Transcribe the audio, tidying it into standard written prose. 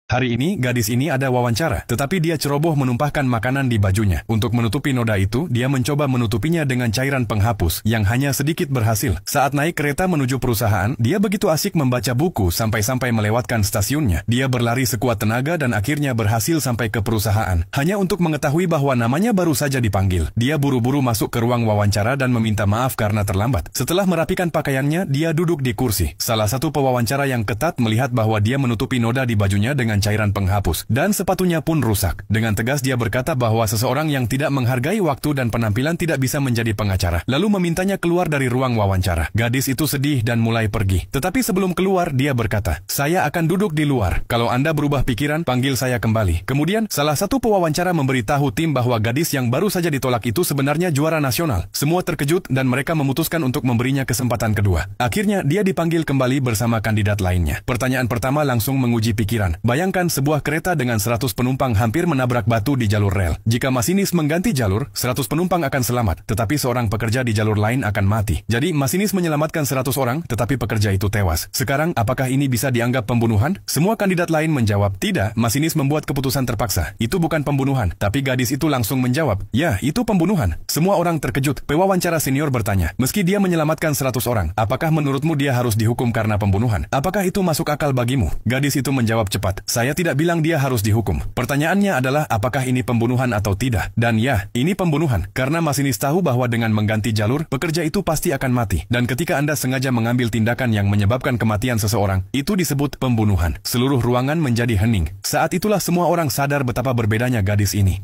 Hari ini, gadis ini ada wawancara, tetapi dia ceroboh menumpahkan makanan di bajunya. Untuk menutupi noda itu, dia mencoba menutupinya dengan cairan penghapus, yang hanya sedikit berhasil. Saat naik kereta menuju perusahaan, dia begitu asik membaca buku sampai-sampai melewatkan stasiunnya. Dia berlari sekuat tenaga dan akhirnya berhasil sampai ke perusahaan. Hanya untuk mengetahui bahwa namanya baru saja dipanggil. Dia buru-buru masuk ke ruang wawancara dan meminta maaf karena terlambat. Setelah merapikan pakaiannya, dia duduk di kursi. Salah satu pewawancara yang ketat melihat bahwa dia menutupi noda di bajunya dengan cairan penghapus, dan sepatunya pun rusak. Dengan tegas dia berkata bahwa seseorang yang tidak menghargai waktu dan penampilan tidak bisa menjadi pengacara, lalu memintanya keluar dari ruang wawancara. Gadis itu sedih dan mulai pergi. Tetapi sebelum keluar, dia berkata, "Saya akan duduk di luar. Kalau Anda berubah pikiran, panggil saya kembali." Kemudian, salah satu pewawancara memberitahu tim bahwa gadis yang baru saja ditolak itu sebenarnya juara nasional. Semua terkejut dan mereka memutuskan untuk memberinya kesempatan kedua. Akhirnya, dia dipanggil kembali bersama kandidat lainnya. Pertanyaan pertama langsung menguji pikiran. Bayangkan sebuah kereta dengan 100 penumpang hampir menabrak batu di jalur rel. Jika masinis mengganti jalur, 100 penumpang akan selamat, tetapi seorang pekerja di jalur lain akan mati. Jadi, masinis menyelamatkan 100 orang, tetapi pekerja itu tewas. Sekarang, apakah ini bisa dianggap pembunuhan? Semua kandidat lain menjawab, tidak, masinis membuat keputusan terpaksa. Itu bukan pembunuhan. Tapi gadis itu langsung menjawab, ya, itu pembunuhan. Semua orang terkejut. Pewawancara senior bertanya, meski dia menyelamatkan 100 orang, apakah menurutmu dia harus dihukum karena pembunuhan? Apakah itu masuk akal bagimu? Gadis itu menjawab cepat, saya tidak bilang dia harus dihukum. Pertanyaannya adalah apakah ini pembunuhan atau tidak? Dan ya, ini pembunuhan. Karena masinis tahu bahwa dengan mengganti jalur, pekerja itu pasti akan mati. Dan ketika Anda sengaja mengambil tindakan yang menyebabkan kematian seseorang, itu disebut pembunuhan. Seluruh ruangan menjadi hening. Saat itulah semua orang sadar betapa berbedanya gadis ini.